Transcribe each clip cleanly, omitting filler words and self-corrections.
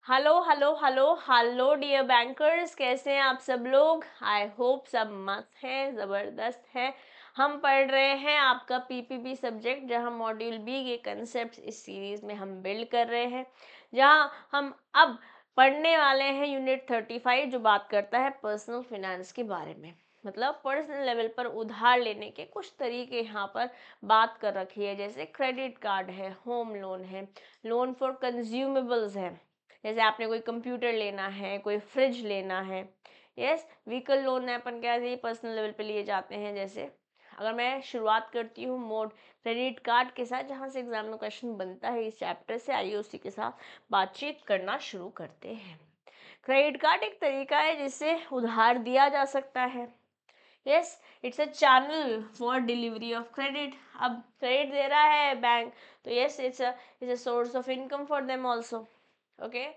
Hello hello hello hello dear bankers, कैसे हैं आप सब लोग। आई होप सब मस्त हैं, ज़बरदस्त हैं। हम पढ़ रहे हैं आपका पीपीबी सब्जेक्ट, जहां मॉड्यूल बी के कंसेप्ट इस सीरीज़ में हम बिल्ड कर रहे हैं, जहां हम अब पढ़ने वाले हैं यूनिट 35, जो बात करता है पर्सनल फिनेंस के बारे में। मतलब पर्सनल लेवल पर उधार लेने के कुछ तरीके यहाँ पर बात कर रखी है, जैसे क्रेडिट कार्ड है, होम लोन है, लोन फॉर कंज्यूमेबल्स है, जैसे आपने कोई कंप्यूटर लेना है, कोई फ्रिज लेना है। यस, व्हीकल लोन है, अपन क्या है पर्सनल लेवल पे लिए जाते हैं। जैसे अगर मैं शुरुआत करती हूँ मोड क्रेडिट कार्ड के साथ, जहाँ से एग्जाम में क्वेश्चन बनता है इस चैप्टर से, आइए उसी के साथ बातचीत करना शुरू करते हैं। क्रेडिट कार्ड एक तरीका है जिससे उधार दिया जा सकता है। Yes, it's a channel for delivery of credit. अब क्रेडिट दे रहा है बैंक, तो yes it's a source of income for them also. Okay,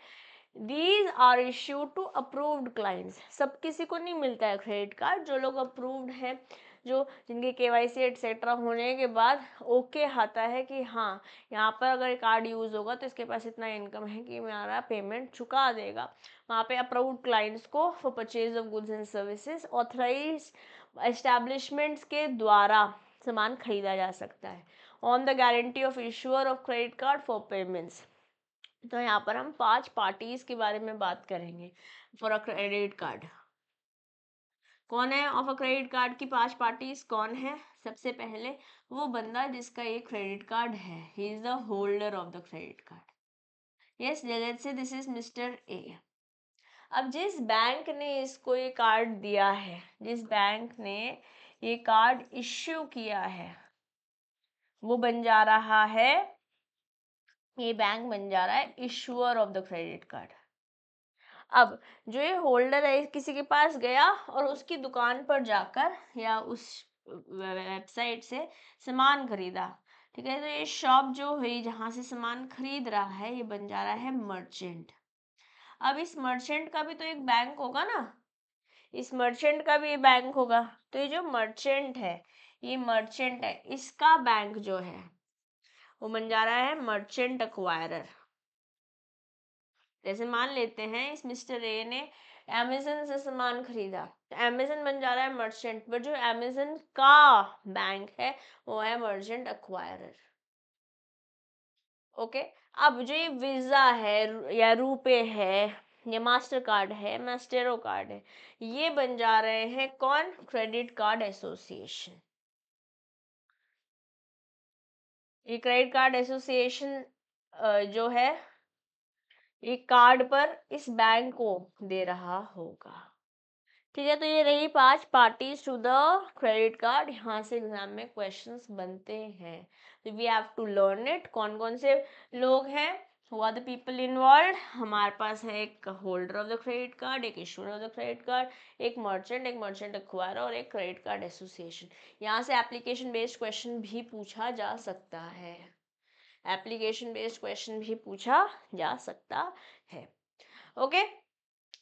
these are issue to approved clients. सब किसी को नहीं मिलता है क्रेडिट कार्ड, जो लोग अप्रूव्ड हैं, जो जिनके केवाईसी एटसेट्रा होने के बाद ओके आता है कि हाँ यहाँ पर अगर कार्ड यूज़ होगा तो इसके पास इतना इनकम है कि मेरा पेमेंट चुका देगा, वहाँ पे अप्रूव्ड क्लाइंट्स को for purchase of goods and services authorise establishments के द्वारा सामान खरीदा जा सकता है on the guarantee of issuer of credit card for payments. तो यहाँ पर हम 5 पार्टीज के बारे में बात करेंगे फॉर अ क्रेडिट कार्ड। कौन है ऑफ अ क्रेडिट कार्ड की 5 पार्टीज कौन है? सबसे पहले वो बंदा जिसका एक क्रेडिट कार्ड है, he is the holder of the credit card. Yes, let's say this is mister A. अब जिस बैंक ने इसको ये कार्ड दिया है, जिस बैंक ने ये कार्ड इश्यू किया है, वो बन जा रहा है, ये बैंक बन जा रहा है issuer of the credit card. अब जो ये होल्डर है किसी के पास गया और उसकी दुकान पर जाकर या उस वेबसाइट से सामान खरीदा, ठीक है, तो ये शॉप जो है जहाँ से सामान खरीद रहा है, ये बन जा रहा है मर्चेंट। अब इस मर्चेंट का भी तो एक बैंक होगा ना, इस मर्चेंट का भी बैंक होगा। तो ये जो मर्चेंट है, ये मर्चेंट है, इसका बैंक जो है वो बन जा रहा है मर्चेंट एक्वायरर। जैसे मान लेते हैं इस मिस्टर ए ने अमेजन से सामान खरीदा, तो अमेजन बन जा रहा है मर्चेंट, बट जो अमेजन का बैंक है वो है मर्चेंट एक्वायरर। ओके, अब जो ये वीजा है या रुपे है या मास्टर कार्ड है, मास्टेरो कार्ड है, ये बन जा रहे हैं कौन? Credit card association. ये क्रेडिट कार्ड एसोसिएशन जो है ये कार्ड पर इस बैंक को दे रहा होगा। ठीक है, तो ये रही 5 parties to the credit card. यहाँ से एग्जाम में क्वेश्चंस बनते हैं, तो we have to learn it. कौन कौन से लोग हैं, who are the people involve? हमारे पास है एक holder of the credit card, एक issuer of the credit card, एक मर्चेंट एक्वायरर और एक क्रेडिट कार्ड एसोसिएशन। यहाँ से एप्लीकेशन बेस्ड क्वेश्चन भी पूछा जा सकता है, एप्लीकेशन बेस्ड क्वेश्चन भी पूछा जा सकता है। ओके,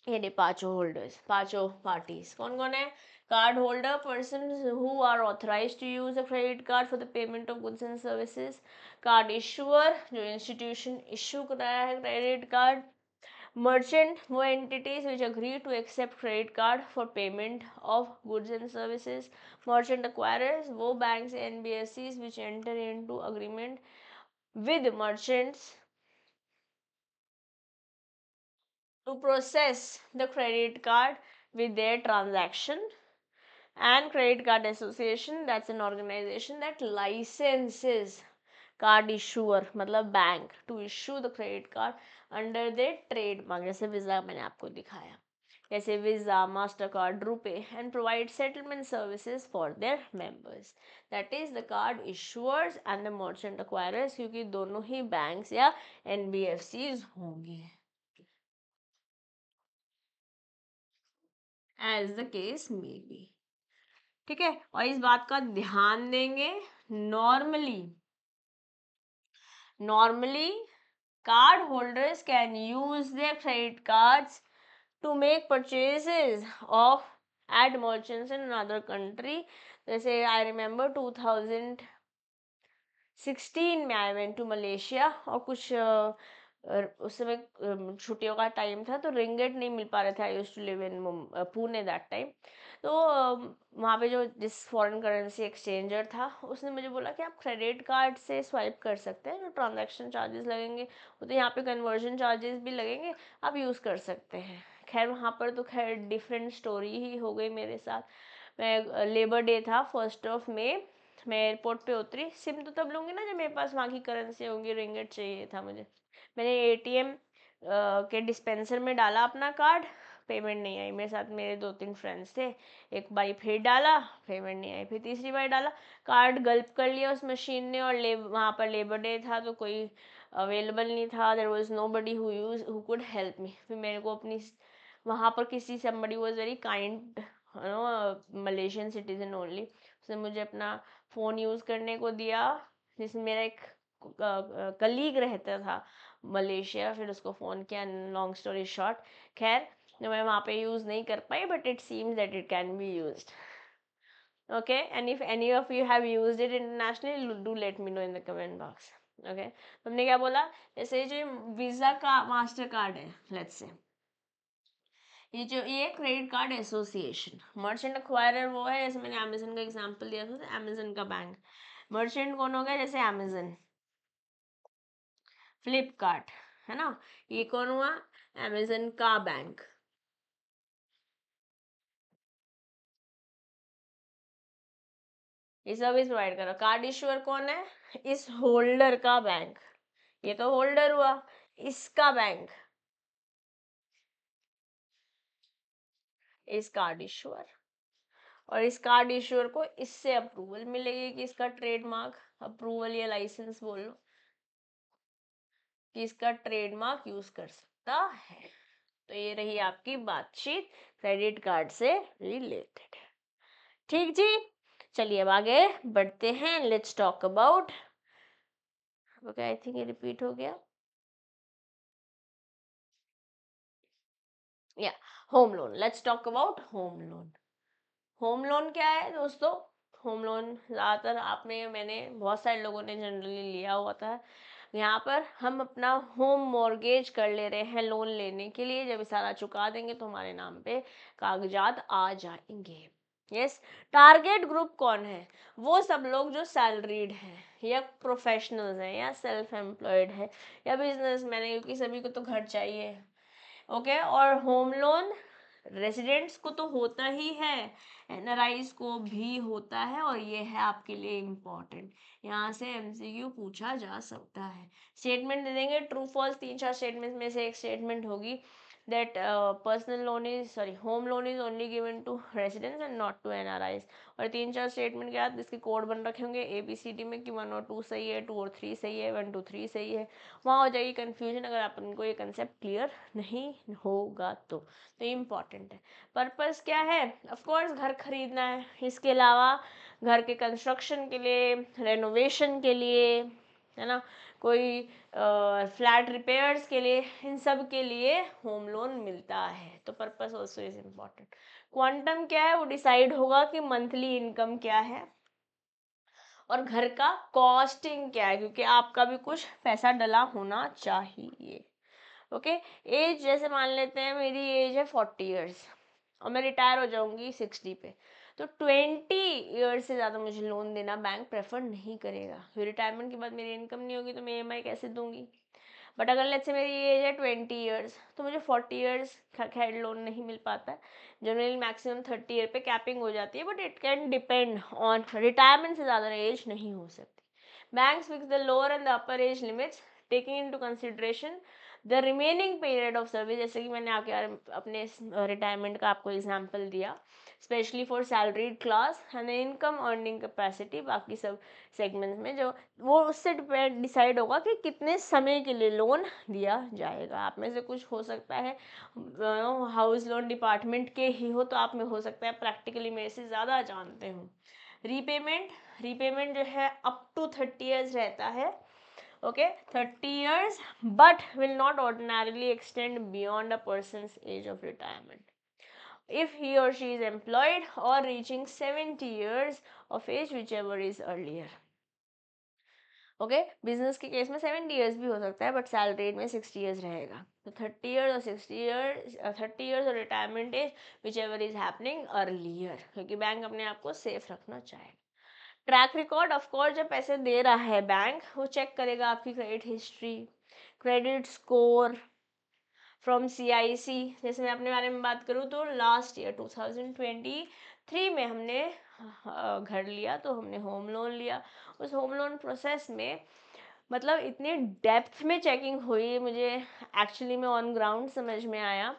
ये पांचों होल्डर्स, पांचों पार्टीज कौन कौन है? Card holder, person who are authorised to use a credit card for the payment of goods and services. Card issuer, जो इंस्टीट्यूशन इशू कर रहा है क्रेडिट कार्ड। मर्चेंट, वो entities which agree to accept credit card for payment of goods and services. Merchant acquirers, वो banks NBFCs which enter into agreement with merchants to process the credit card with their transaction. And credit card association, that's an organization that licenses card issuer मतलब bank to issue the credit card under their trademark, जैसे Visa मैंने आपको दिखाया, जैसे Visa, Mastercard, RuPay, and provide settlement services for their members. That is the card issuers and the merchant acquirers, क्योंकि दोनों ही banks या एनबीएफसीज होंगे, as the case may be. ठीक है, और इस बात का ध्यान देंगे, normally normally card holders can use their credit cards to make purchases of at merchants in another country. जैसे I remember 2016 में I went to Malaysia और कुछ और उस समय छुट्टियों का टाइम था, तो रिंगेट नहीं मिल पा रहे थे। I used to live in Pune that time. तो वहाँ पे जो जिस फॉरेन करेंसी एक्सचेंजर था, उसने मुझे बोला कि आप क्रेडिट कार्ड से स्वाइप कर सकते हैं, जो ट्रांजैक्शन चार्जेस लगेंगे वो तो यहाँ पे कन्वर्जन चार्जेस भी लगेंगे, आप यूज़ कर सकते हैं। खैर वहाँ पर तो खैर डिफरेंट स्टोरी ही हो गई मेरे साथ। मैं लेबर डे था 1 मैं एयरपोर्ट पे उतरी। सिम तो तब लूँगी ना जब मेरे पास वहाँ की करेंसी होगी, रिंगेट चाहिए था मुझे। मैंने एटीएम के डिस्पेंसर में डाला अपना कार्ड, पेमेंट नहीं आई। मेरे साथ मेरे 2-3 फ्रेंड्स थे, एक बारी फिर डाला, पेमेंट नहीं आई, फिर तीसरी बार डाला, कार्ड गल्प कर लिया उस मशीन ने। और वहाँ पर लेबर डे था तो कोई अवेलेबल नहीं था, there was nobody who could help me. फिर मेरे को अपनी वहाँ पर किसी somebody was very kind, you know, Malaysian citizen only, उसने मुझे अपना फ़ोन यूज़ करने को दिया, जिसमें मेरा एक कलीग रहता था मलेशिया। फिर उसको फ़ोन किया, लॉन्ग स्टोरी शॉर्ट, खैर मैं वहाँ पे यूज़ नहीं कर पाई, but it seems that it can be used. Okay, and if any of you have used it internationally, do let me know in the comment box. Okay, तुमने क्या बोला? जैसे जो वीज़ा का मास्टर कार्ड है, लेट्स से ये credit card association, merchant acquirer वो है, जैसे मैंने अमेजन का एग्जांपल दिया था, तो अमेजन का बैंक। मर्चेंट कौन हो गया? जैसे अमेजन, फ्लिपकार्ट, है ना। ये कौन हुआ? अमेजन का बैंक। ये सर्विस प्रोवाइड कर रहा। कार्ड इशूअर कौन है? इस होल्डर का बैंक। ये तो होल्डर हुआ, इसका बैंक इस कार्ड इशूअर। और इस कार्ड इशूअर को इससे अप्रूवल मिलेगी कि इसका ट्रेडमार्क, अप्रूवल या लाइसेंस बोल लो, कि इसका ट्रेडमार्क यूज कर सकता है। तो ये रही आपकी बातचीत क्रेडिट कार्ड से रिलेटेड। ठीक जी, चलिए अब आगे बढ़ते हैं। Let's talk about, okay, I think ये रिपीट हो गया, या home loan. Let's talk about home loan. Home loan क्या है दोस्तों? होम लोन ज़्यादातर आपने, मैंने, बहुत सारे लोगों ने जनरली लिया हुआ था। यहाँ पर हम अपना होम मॉर्गेज कर ले रहे हैं लोन लेने के लिए। जब सारा चुका देंगे तो हमारे नाम पे कागजात आ जाएंगे। यस। टारगेट ग्रुप कौन है? वो सब लोग जो सैलरीड हैं, या प्रोफेशनल्स हैं, या सेल्फ एम्प्लॉयड है, या बिजनेसमैन है, क्योंकि सभी को तो घर चाहिए। ओके, और होम लोन रेजिडेंट्स को तो होता ही है, एनआरआईज को भी होता है, और ये है आपके लिए इम्पोर्टेंट। यहाँ से एमसीक्यू पूछा जा सकता है। स्टेटमेंट दे देंगे ट्रू फॉल्स, 3-4 स्टेटमेंट में से एक स्टेटमेंट होगी that personal loan is, sorry, home loan is only given to residents and not to NRIs। और 3-4 स्टेटमेंट के बाद इसके कोड बन रखे होंगे ABCD में, कि 1 और 2 सही है, 2 और 3 सही है, 1 2 3 सही है। वहाँ हो जाएगी कन्फ्यूजन अगर आपको ये कंसेप्ट क्लियर नहीं होगा तो ये इम्पॉर्टेंट है। पर्पस क्या है? ऑफ कोर्स घर खरीदना है, इसके अलावा घर के कंस्ट्रक्शन के लिए, रेनोवेशन के लिए, है ना, कोई फ्लैट रिपेयर्स के लिए, इन सब के लिए होम लोन मिलता है। तो purpose also is important. Quantum क्या है? वो डिसाइड होगा कि मंथली इनकम क्या है, और घर का कॉस्टिंग क्या है, क्योंकि आपका भी कुछ पैसा डला होना चाहिए। ओके, एज जैसे मान लेते हैं मेरी एज है 40 ईयर्स, और मैं रिटायर हो जाऊंगी 60 पे, तो 20 ईयर्स से ज़्यादा मुझे लोन देना बैंक प्रेफर नहीं करेगा। फिर रिटायरमेंट के बाद मेरी इनकम नहीं होगी तो मैं ईएमआई कैसे दूंगी? बट अगर लेट्स से मेरी एज है 20 ईयर्स, तो मुझे 40 ईयर्स खैर लोन नहीं मिल पाता है। जनरली मैक्सिमम 30 ईयर पे कैपिंग हो जाती है, but it can depend on, retirement से ज़्यादा एज नहीं हो सकती। Banks fix the lower and the upper as limits taking into consideration the remaining period of service. जैसे कि मैंने आपके अपने रिटायरमेंट का आपको एग्जांपल दिया, specially for salaried class and income earning capacity, बाकी सब सेगमेंट्स में जो वो उससे डिसाइड होगा कि कितने समय के लिए लोन दिया जाएगा। आप में से कुछ हो सकता है हाउस लोन डिपार्टमेंट के ही हो, तो आप में हो सकता है प्रैक्टिकली मेरे से ज़्यादा जानते हो। रीपेमेंट, रीपेमेंट जो है अप टू 30 ईयर्स रहता है। Okay, 30 years, but will not ordinarily extend beyond a person's age of retirement if he or she is employed or reaching 70 years of age, whichever is earlier। Okay, business के case में 70 years भी हो सकता है, but salaried में 60 years रहेगा। तो 30 years और 60 ईयर्स, 30 ईयर्स और retirement age which ever is happening earlier, क्योंकि बैंक अपने आप को सेफ रखना चाहे। ट्रैक रिकॉर्ड, ऑफ कोर्स जब पैसे दे रहा है बैंक, वो चेक करेगा आपकी credit history, credit score from CIC। जैसे मैं अपने बारे में बात करूँ तो लास्ट ईयर 2023 में हमने घर लिया, तो हमने होम लोन लिया। उस होम लोन प्रोसेस में मतलब इतनी डेप्थ में चेकिंग हुई, मुझे एक्चुअली में ऑन ग्राउंड समझ में आया।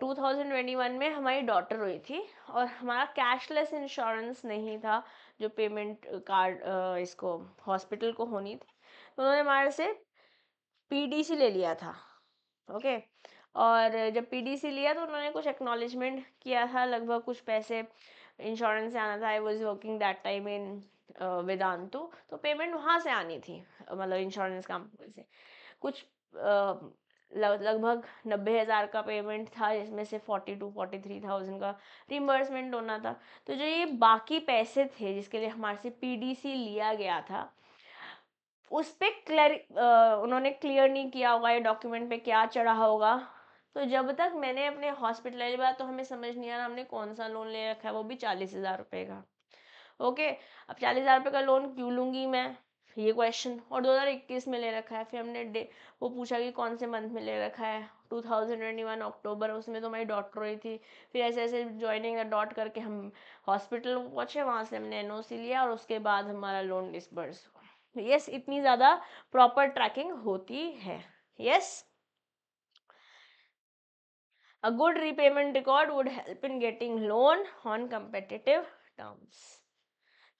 2021 में हमारी डॉटर हुई थी और हमारा कैशलेस इंश्योरेंस नहीं था, जो पेमेंट कार्ड इसको हॉस्पिटल को होनी थी, तो उन्होंने हमारे से PDC ले लिया था। ओके, और जब PDC लिया तो उन्होंने कुछ एक्नॉलेजमेंट किया था, लगभग कुछ पैसे इंश्योरेंस से आना था। I was working that time in Vedantu, तो पेमेंट वहाँ से आनी थी, मतलब इंश्योरेंस कंपनी से। कुछ लगभग 90,000 का पेमेंट था, जिसमें से 43,000 का रिम्बर्समेंट होना था। तो जो ये बाकी पैसे थे जिसके लिए हमारे से PDC लिया गया था, उस पर उन्होंने क्लियर नहीं किया होगा ये डॉक्यूमेंट पे क्या चढ़ा होगा। तो जब तक मैंने अपने हॉस्पिटल बात, तो हमें समझ नहीं आ रहा हमने कौन सा लोन ले रखा है, वो भी 40,000 रुपये का। ओके, अब 40,000 रुपये का लोन क्यों लूँगी मैं, ये क्वेश्चन। और 2021 में ले रखा है। फिर हमने वो पूछा कि कौन से मंथ में ले रखा है, 2021 अक्टूबर, उसमें तो हमारी डॉक्टर हुई थी। फिर ऐसे ऐसे ज्वाइनिंग डॉट करके हम हॉस्पिटल पहुँचे, वहाँ से हमने NOC लिया और उसके बाद हमारा लोन डिसबर्स हुआ। यस, इतनी ज़्यादा प्रॉपर ट्रैकिंग होती है। Yes, a good repayment record would help in getting loan on competitive terms।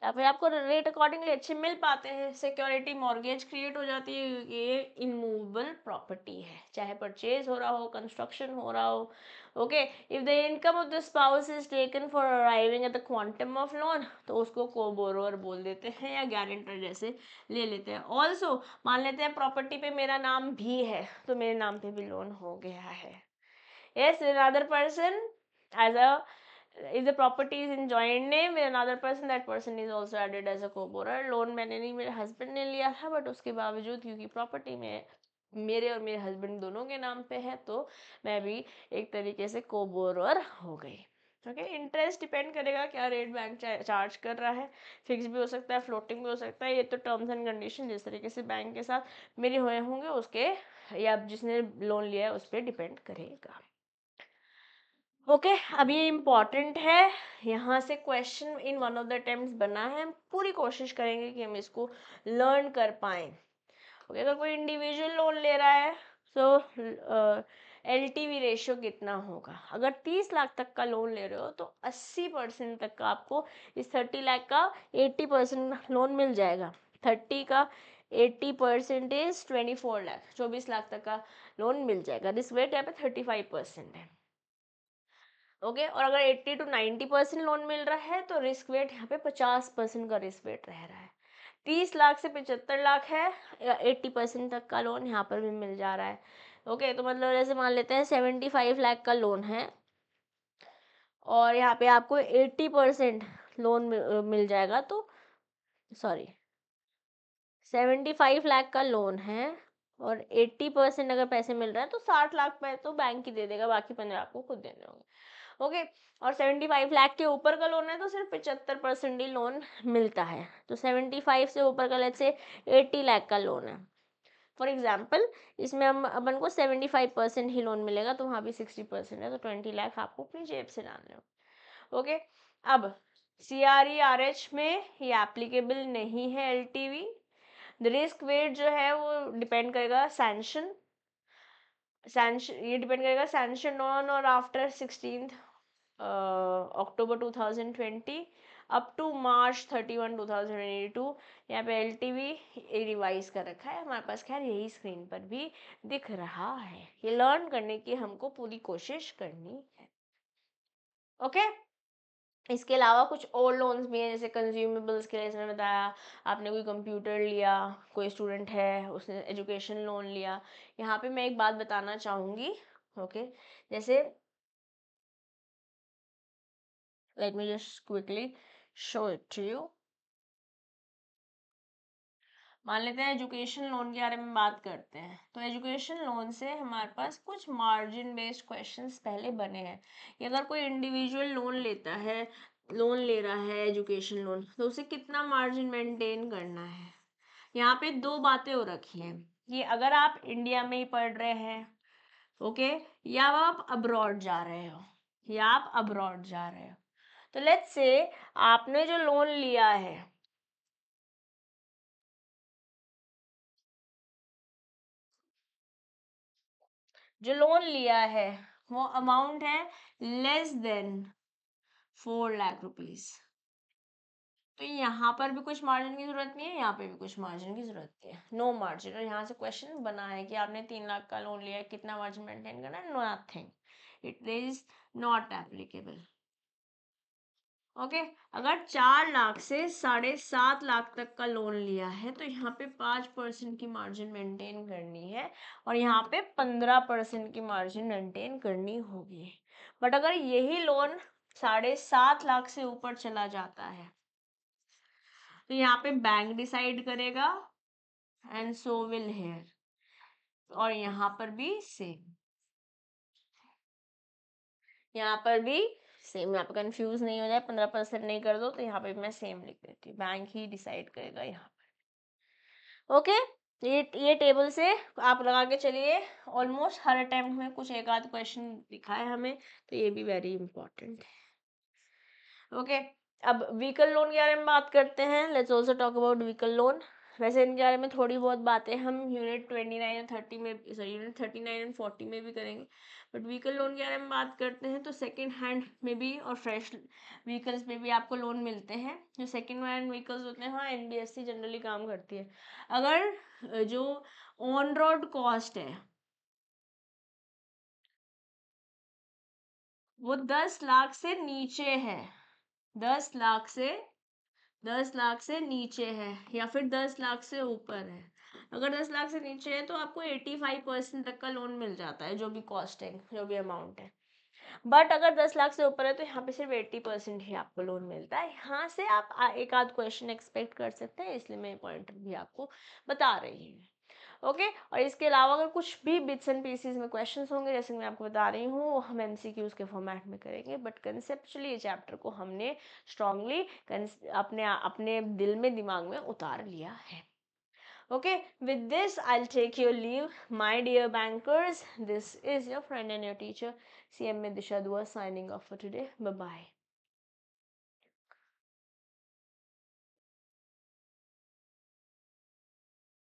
या फिर आपको रेट अकॉर्डिंगली अच्छे मिल पाते हैं। सिक्योरिटी मॉर्गेज क्रिएट हो जाती है, ये इमूवेबल प्रॉपर्टी है, चाहे परचेज हो रहा हो, कंस्ट्रक्शन हो रहा हो। Okay, if the income of the spouse is taken for arriving at the quantum of loan, तो उसको को बोरोवर बोल देते हैं या गारंटर जैसे ले लेते हैं। ऑल्सो मान लेते हैं प्रॉपर्टी पे मेरा नाम भी है, तो मेरे नाम पे भी लोन हो गया है। Yes, another person as a, if the property is in joint name with another person, that person is also added as a co-borrower। Loan मैंने नहीं, मेरे हस्बैंड ने लिया था, बट उसके बावजूद क्योंकि प्रॉपर्टी में मेरे और मेरे हस्बैंड दोनों के नाम पे है, तो मैं भी एक तरीके से को-बोरोअर हो गई। ओके, इंटरेस्ट डिपेंड करेगा क्या रेट बैंक चार्ज कर रहा है, फिक्स भी हो सकता है, फ्लोटिंग भी हो सकता है। ये तो टर्म्स एंड कंडीशन जिस तरीके से बैंक के साथ मेरे हुए होंगे उसके, या जिसने लोन लिया है उस पर डिपेंड करेगा। ओके, अब ये इम्पॉर्टेंट है, यहाँ से question in one of the attempts बना है, हम पूरी कोशिश करेंगे कि हम इसको लर्न कर पाएँ। ओके, अगर कोई इंडिविजुअल लोन ले रहा है तो LTV रेशियो कितना होगा। अगर 30 लाख तक का लोन ले रहे हो तो 80% तक का आपको इस 30 लाख का 80% लोन मिल जाएगा। 30 का 80% इज 24 लाख, 24 लाख तक का लोन मिल जाएगा। रिस्क रेट यहाँ पे 35% है। ओके, और अगर 80 to 90% लोन मिल रहा है तो रिस्क वेट यहाँ पे 50% का रिस्क वेट रह रहा है। 30 लाख से 75 लाख है, 80% तक का लोन यहाँ पर भी मिल जा रहा है। ओके, तो मतलब जैसे मान लेते हैं 75 लाख का लोन है और यहाँ पे आपको 80% लोन मिल जाएगा, तो सॉरी 75 लाख का लोन है और 80% अगर पैसे मिल रहा है तो 60 लाख पे तो बैंक ही दे देगा, बाकी 15 आपको खुद देने होंगे। ओके, और 75 लाख के ऊपर का लोन है तो सिर्फ 75% ही लोन मिलता है। तो 75 से ऊपर का लेट्स से 80 लाख का लोन है फॉर एग्जाम्पल, इसमें हम अपन को 75% ही लोन मिलेगा, तो वहाँ भी 60% है, तो 20 लाख आपको अपनी जेब से डालने होंगे। ओके, अब CRE-RH में ये एप्लीकेबल नहीं है LTV। द रिस्क वेट जो है वो डिपेंड करेगा सैंक्शन ये डिपेंड करेगा सैंक्शन ऑन और after 16 October 2020 up to March 31, 2022। यहाँ पे LTV रिवाइज कर रखा है हमारे पास, खैर यही स्क्रीन पर भी दिख रहा है। ये लर्न करने की हमको पूरी कोशिश करनी है। ओके, इसके अलावा कुछ और लोन्स भी हैं, जैसे कंज्यूमेबल्स के लिए इसमें बताया, आपने कोई कंप्यूटर लिया, कोई स्टूडेंट है उसने एजुकेशन लोन लिया। यहाँ पे मैं एक बात बताना चाहूँगी। ओके, जैसे let me just quickly show it to you. मान लेते हैं एजुकेशन लोन के बारे में बात करते हैं, तो एजुकेशन लोन से हमारे पास कुछ मार्जिन बेस्ड क्वेश्चंस पहले बने हैं कि अगर कोई इंडिविजुअल लोन लेता है, लोन ले रहा है एजुकेशन लोन, तो उसे कितना मार्जिन मेंटेन करना है। यहाँ पे दो बातें हो रखी हैं कि अगर आप इंडिया में ही पढ़ रहे हैं, ओके, या आप अब्रॉड जा रहे हो, तो लेट्स से आपने जो लोन लिया है, जो लोन लिया है वो अमाउंट है लेस देन 4 लाख रुपीज, तो यहाँ पर भी कुछ मार्जिन की जरूरत नहीं है, यहाँ पे भी कुछ मार्जिन की जरूरत नहीं है, नो मार्जिन। और यहाँ से क्वेश्चन बना है कि आपने 3 लाख का लोन लिया है, कितना मार्जिन मेंटेन करना है, nothing, it is not applicable. Okay, अगर 4 लाख से 7.5 लाख तक का लोन लिया है तो यहाँ पे 5% की मार्जिन मेंटेन करनी है और यहाँ पे 15% की मार्जिन मेंटेन करनी होगी। बट अगर यही लोन 7.5 लाख से ऊपर चला जाता है तो यहाँ पे बैंक डिसाइड करेगा, एंड सो विल हेयर, और यहाँ पर भी सेम, यहाँ पर भी सेम, यहाँ पे कंफ्यूज नहीं हो जाए, 15% नहीं कर दो तो यहाँ पे मैं सेम लिख देती हूँ, बैंक ही डिसाइड करेगा यहाँ पर। ओके, ये टेबल से आप लगा के चलिए, ऑलमोस्ट हर अटेम्प्ट में कुछ एक आध क्वेश्चन दिखा है हमें, तो ये भी वेरी इंपॉर्टेंट है। ओके, अब व्हीकल लोन के बारे में बात करते हैं, let's also talk about vehicle loan. वैसे इनके बारे में थोड़ी बहुत बातें हम यूनिट 29 और 30 में, सॉरी यूनिट 39 एंड 40 में भी करेंगे, बट व्हीकल लोन के बारे में बात करते हैं तो सेकेंड हैंड में भी और फ्रेश व्हीकल्स में भी आपको लोन मिलते हैं। जो सेकेंड हैंड व्हीकल्स होते हैं, हाँ एनबीएफसी जनरली काम करती है। अगर जो ऑन रोड कॉस्ट है वो 10 लाख से नीचे है, 10 लाख से 10 लाख से नीचे है या फिर 10 लाख से ऊपर है, अगर 10 लाख से नीचे है तो आपको 85% तक का लोन मिल जाता है, जो भी कॉस्ट है, जो भी अमाउंट है। बट अगर 10 लाख से ऊपर है तो यहाँ पे सिर्फ 80% ही आपको लोन मिलता है। यहाँ से आप एक आध क्वेश्चन एक्सपेक्ट कर सकते हैं, इसलिए मैं पॉइंट भी आपको बता रही हूँ। ओके, और इसके अलावा अगर कुछ भी बिट्स एंड पीसेस में क्वेश्चंस होंगे, जैसे मैं आपको बता रही हूँ, वो हम एमसीक्यूज के फॉर्मेट में करेंगे, बट कंसेप्चुअली ये चैप्टर को हमने स्ट्रांगली अपने अपने दिल में, दिमाग में उतार लिया है। Okay, with this, I'll take your leave. My dear bankers, this is your friend and your teacher, CMA Disha Dua, signing off for today. Bye-bye.